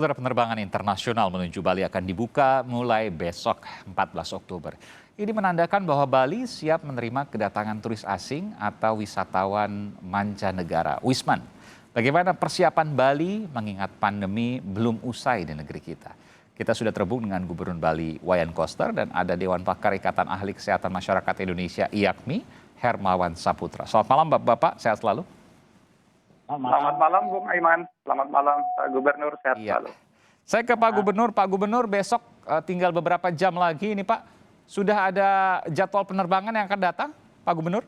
Saudara, penerbangan internasional menuju Bali akan dibuka mulai besok 14 Oktober. Ini menandakan bahwa Bali siap menerima kedatangan turis asing atau wisatawan mancanegara. Wisman, bagaimana persiapan Bali mengingat pandemi belum usai di negeri kita? Kita sudah terhubung dengan Gubernur Bali Wayan Koster dan ada Dewan Pakar Ikatan Ahli Kesehatan Masyarakat Indonesia IAKMI, Hermawan Saputra. Selamat malam Bapak, sehat selalu. Selamat malam Bung Aiman, selamat malam Pak Gubernur, sehat selalu. Saya ke Pak Gubernur besok tinggal beberapa jam lagi ini Pak, sudah ada jadwal penerbangan yang akan datang Pak Gubernur?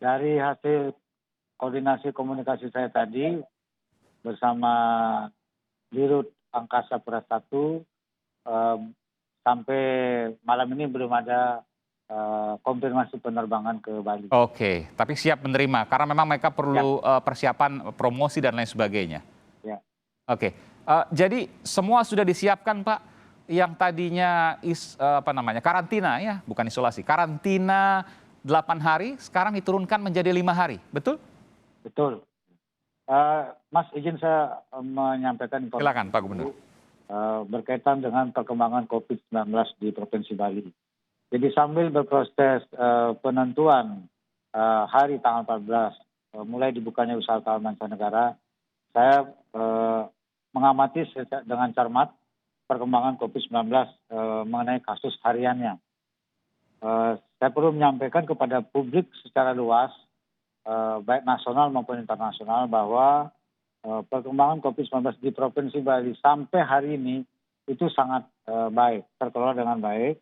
Dari hasil koordinasi komunikasi saya tadi bersama Dirut Angkasa Pura I, sampai malam ini belum ada konfirmasi penerbangan ke Bali. Oke, tapi siap menerima karena memang mereka perlu persiapan promosi dan lain sebagainya. Ya. Oke, jadi semua sudah disiapkan Pak. Yang tadinya karantina ya, bukan isolasi, karantina 8 hari sekarang diturunkan menjadi 5 hari, betul? Betul. Mas, izin saya menyampaikan informasi. Silakan Pak Gubernur. Berkaitan dengan perkembangan COVID-19 di Provinsi Bali. Jadi sambil berproses penentuan hari tanggal 14 mulai dibukanya wisatawan mancanegara, saya mengamati dengan cermat perkembangan COVID-19 mengenai kasus hariannya. Saya perlu menyampaikan kepada publik secara luas, baik nasional maupun internasional, bahwa perkembangan COVID-19 di Provinsi Bali sampai hari ini itu sangat baik, terkelola dengan baik.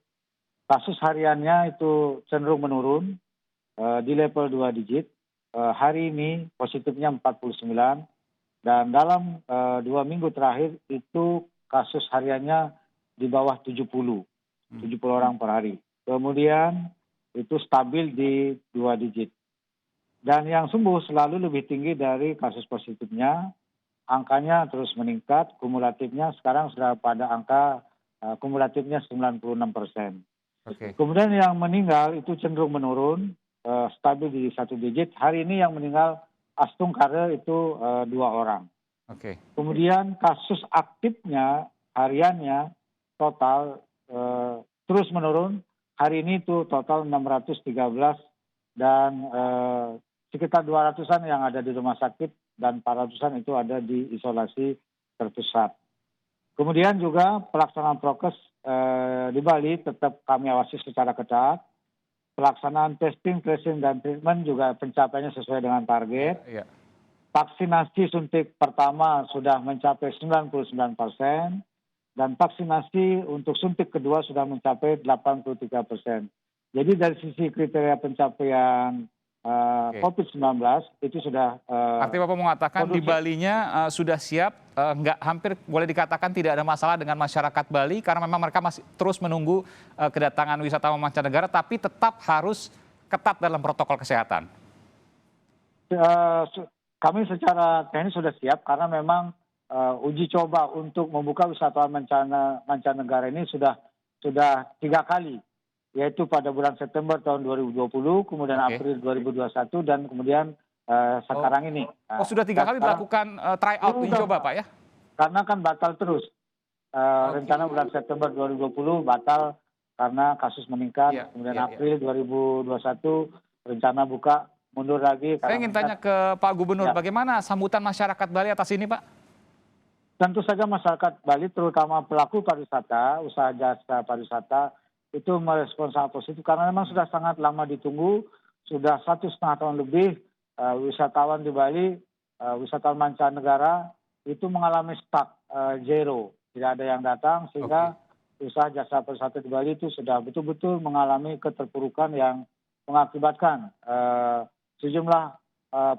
Kasus hariannya itu cenderung menurun di level 2 digit. Hari ini positifnya 49 dan dalam 2 minggu terakhir itu kasus hariannya di bawah 70 orang per hari. Kemudian itu stabil di 2 digit. Dan yang sembuh selalu lebih tinggi dari kasus positifnya. Angkanya terus meningkat, kumulatifnya sekarang sudah pada angka kumulatifnya 96%. Oke. Kemudian yang meninggal itu cenderung menurun, stabil di 1 digit. Hari ini yang meninggal Astung Kare itu 2 orang. Oke. Kemudian kasus aktifnya hariannya total terus menurun. Hari ini itu total 613 dan sekitar 200-an yang ada di rumah sakit dan 400-an itu ada di isolasi terpusat. Kemudian juga pelaksanaan prokes di Bali tetap kami awasi secara ketat. Pelaksanaan testing, tracing, dan treatment juga pencapaiannya sesuai dengan target. Iya. Vaksinasi suntik pertama sudah mencapai 99%. Dan vaksinasi untuk suntik kedua sudah mencapai 83%. Jadi dari sisi kriteria pencapaian COVID-19 itu sudah... Artinya Bapak mengatakan di Balinya sudah siap, nggak, hampir boleh dikatakan tidak ada masalah dengan masyarakat Bali karena memang mereka masih terus menunggu kedatangan wisatawan mancanegara, tapi tetap harus ketat dalam protokol kesehatan. Kami secara teknis sudah siap karena memang uji coba untuk membuka wisatawan mancanegara ini sudah 3 kali. Yaitu pada bulan September tahun 2020, kemudian April 2021, dan kemudian sekarang ini. Sudah 3 kali dilakukan try out uji coba Pak ya? Karena kan batal terus. Rencana bulan September 2020 batal karena kasus meningkat. Kemudian April 2021 rencana buka, mundur lagi. Saya ingin tanya ke Pak Gubernur, bagaimana sambutan masyarakat Bali atas ini Pak? Tentu saja masyarakat Bali, terutama pelaku pariwisata, usaha jasa pariwisata, itu merespon sangat positif karena memang sudah sangat lama ditunggu, sudah 1,5 tahun lebih wisatawan di Bali, wisatawan mancanegara itu mengalami stuck, zero, tidak ada yang datang, sehingga usaha jasa pariwisata di Bali itu sudah betul-betul mengalami keterpurukan yang mengakibatkan sejumlah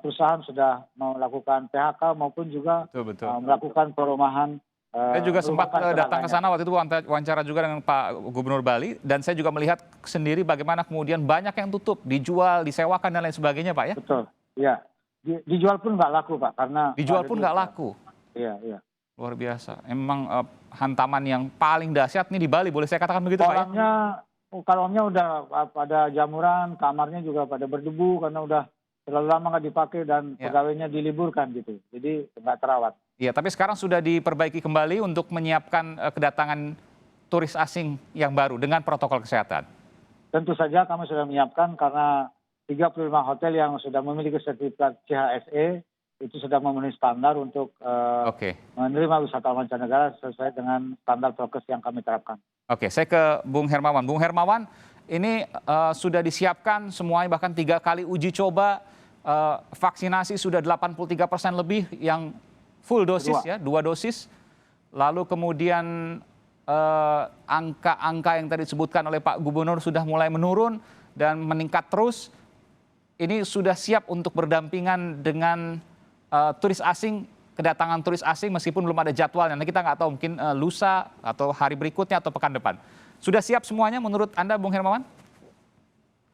perusahaan sudah melakukan PHK maupun juga melakukan perumahan. Saya juga sempat datang ke sana waktu itu, wawancara juga dengan Pak Gubernur Bali, dan saya juga melihat sendiri bagaimana kemudian banyak yang tutup, dijual, disewakan dan lain sebagainya Pak ya? Betul, iya. Dijual pun nggak laku Pak, karena... Dijual pun nggak laku? Iya. Luar biasa, emang hantaman yang paling dahsyat nih di Bali, boleh saya katakan begitu Pak ya? Kolamnya udah pada jamuran, kamarnya juga pada berdebu karena udah terlalu lama nggak dipakai dan pegawainya diliburkan gitu, jadi nggak terawat. Iya, tapi sekarang sudah diperbaiki kembali untuk menyiapkan kedatangan turis asing yang baru dengan protokol kesehatan. Tentu saja kami sudah menyiapkan karena 35 hotel yang sudah memiliki sertifikat CHSE itu sudah memenuhi standar untuk Oke. menerima wisatawan mancanegara sesuai dengan standar prokes yang kami terapkan. Oke, saya ke Bung Hermawan. Bung Hermawan, ini sudah disiapkan semuanya bahkan 3 kali uji coba, vaksinasi sudah 83% lebih yang full dosis ya, 2 dosis. Lalu kemudian angka-angka yang tadi disebutkan oleh Pak Gubernur sudah mulai menurun dan meningkat terus. Ini sudah siap untuk berdampingan dengan turis asing, kedatangan turis asing meskipun belum ada jadwalnya. Nah, kita nggak tahu mungkin lusa atau hari berikutnya atau pekan depan. Sudah siap semuanya menurut Anda, Bung Hermawan?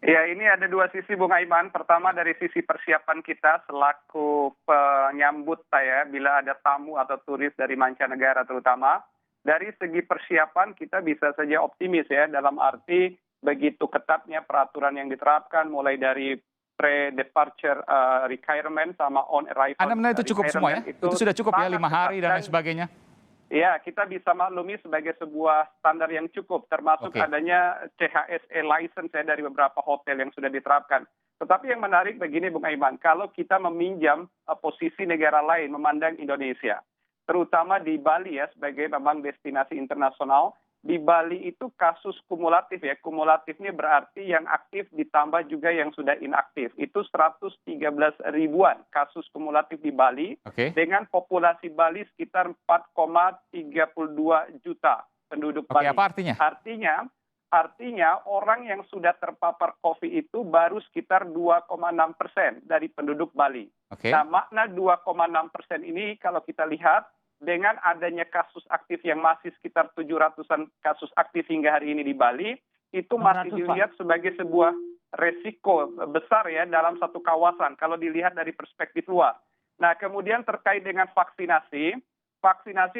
Ya, ini ada 2 sisi, Bung Aiman. Pertama dari sisi persiapan kita selaku penyambut bila ada tamu atau turis dari mancanegara terutama. Dari segi persiapan kita bisa saja optimis ya, dalam arti begitu ketatnya peraturan yang diterapkan mulai dari pre-departure requirement sama on-arrival. Anda menilai itu cukup semua ya? Itu sudah cukup ya, 5 hari dan lain sebagainya? Ya, kita bisa maklumi sebagai sebuah standar yang cukup, termasuk adanya CHSE license ya dari beberapa hotel yang sudah diterapkan. Tetapi yang menarik begini, Bung Aiman, kalau kita meminjam posisi negara lain memandang Indonesia, terutama di Bali ya sebagai memang destinasi internasional, di Bali itu kasus kumulatif ya, kumulatifnya berarti yang aktif ditambah juga yang sudah inaktif. Itu 113 ribuan kasus kumulatif di Bali, dengan populasi Bali sekitar 4,32 juta penduduk Bali. Apa artinya? Artinya orang yang sudah terpapar COVID itu baru sekitar 2,6% dari penduduk Bali. Nah, makna 2,6% ini kalau kita lihat, dengan adanya kasus aktif yang masih sekitar 700-an kasus aktif hingga hari ini di Bali, itu masih dilihat sebagai sebuah resiko besar ya dalam satu kawasan kalau dilihat dari perspektif luas. Nah, kemudian terkait dengan vaksinasi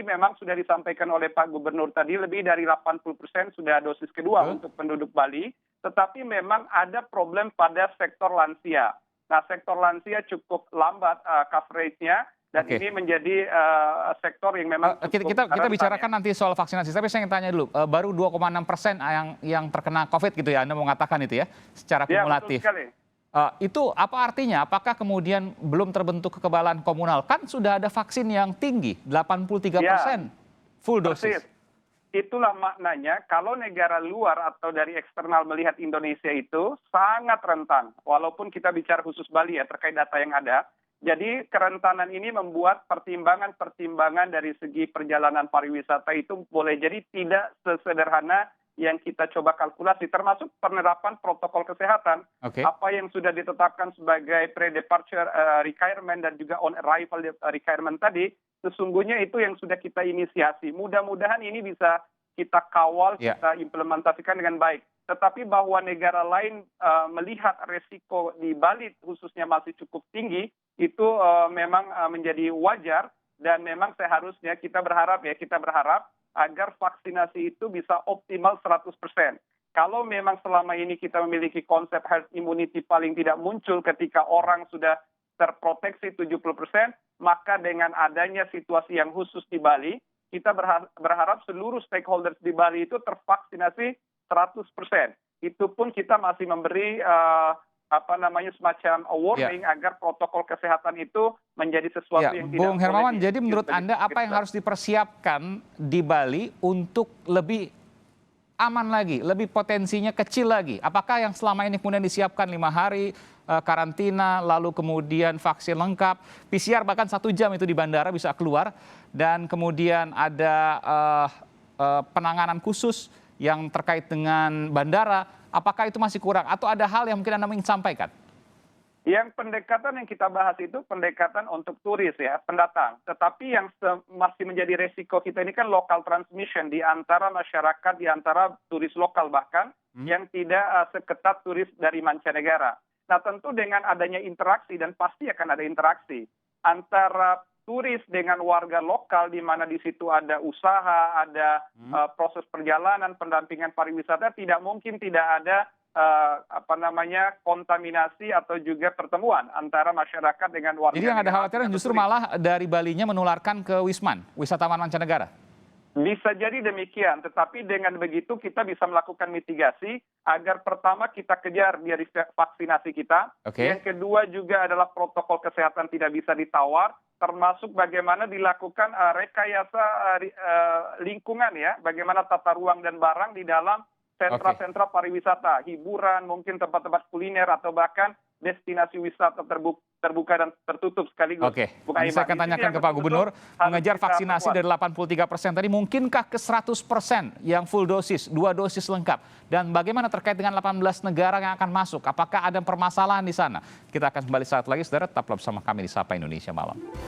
memang sudah disampaikan oleh Pak Gubernur tadi, lebih dari 80% sudah dosis kedua untuk penduduk Bali, tetapi memang ada problem pada sektor lansia. Nah, sektor lansia cukup lambat coverage-nya, dan ini menjadi sektor yang memang kita bicarakan nanti soal vaksinasi. Tapi saya ingin tanya dulu, baru 2,6% yang terkena COVID gitu ya, Anda mau mengatakan itu ya, secara kumulatif. Ya, betul sekali. Itu apa artinya? Apakah kemudian belum terbentuk kekebalan komunal? Kan sudah ada vaksin yang tinggi, 83% full dosis. Itulah maknanya kalau negara luar atau dari eksternal melihat Indonesia itu sangat rentan. Walaupun kita bicara khusus Bali ya terkait data yang ada. Jadi kerentanan ini membuat pertimbangan dari segi perjalanan pariwisata itu boleh jadi tidak sesederhana yang kita coba kalkulasi, termasuk penerapan protokol kesehatan. Apa yang sudah ditetapkan sebagai pre-departure requirement dan juga on-arrival requirement tadi, sesungguhnya itu yang sudah kita inisiasi. Mudah-mudahan ini bisa kita kawal, kita implementasikan dengan baik. Tetapi bahwa negara lain melihat resiko di Bali khususnya masih cukup tinggi, itu memang menjadi wajar dan memang seharusnya kita berharap agar vaksinasi itu bisa optimal 100%. Kalau memang selama ini kita memiliki konsep herd immunity paling tidak muncul ketika orang sudah terproteksi 70%, maka dengan adanya situasi yang khusus di Bali, kita berharap seluruh stakeholders di Bali itu tervaksinasi 100%. Itu pun kita masih memberi semacam warning agar protokol kesehatan itu menjadi sesuatu yang tidak Bung Hermawan, jadi menurut Anda apa yang harus dipersiapkan di Bali untuk lebih aman lagi, lebih potensinya kecil lagi? Apakah yang selama ini kemudian disiapkan 5 hari karantina, lalu kemudian vaksin lengkap, PCR bahkan 1 jam itu di bandara bisa keluar, dan kemudian ada penanganan khusus yang terkait dengan bandara, apakah itu masih kurang? Atau ada hal yang mungkin Anda ingin sampaikan? Yang pendekatan yang kita bahas itu pendekatan untuk turis ya, pendatang. Tetapi yang masih menjadi resiko kita ini kan local transmission di antara masyarakat, di antara turis lokal bahkan, yang tidak seketat turis dari mancanegara. Nah tentu dengan adanya interaksi, dan pasti akan ada interaksi, antara turis dengan warga lokal di mana di situ ada usaha, ada proses perjalanan, pendampingan pariwisata, tidak mungkin tidak ada kontaminasi atau juga pertemuan antara masyarakat dengan warga. Jadi yang ada khawatiran justru malah dari Balinya menularkan ke wisatawan mancanegara. Bisa jadi demikian, tetapi dengan begitu kita bisa melakukan mitigasi agar pertama kita kejar dari vaksinasi kita. Yang kedua juga adalah protokol kesehatan tidak bisa ditawar, termasuk bagaimana dilakukan rekayasa lingkungan ya, bagaimana tata ruang dan barang di dalam sentra-sentra pariwisata, hiburan, mungkin tempat-tempat kuliner atau bahkan destinasi wisata terbuka dan tertutup sekaligus. Saya akan tanyakan ke Pak Gubernur, mengejar vaksinasi dari 83% tadi, mungkinkah ke 100% yang full dosis, 2 dosis lengkap? Dan bagaimana terkait dengan 18 negara yang akan masuk? Apakah ada permasalahan di sana? Kita akan kembali saat lagi, saudara, tetaplah bersama kami di Sapa Indonesia Malam.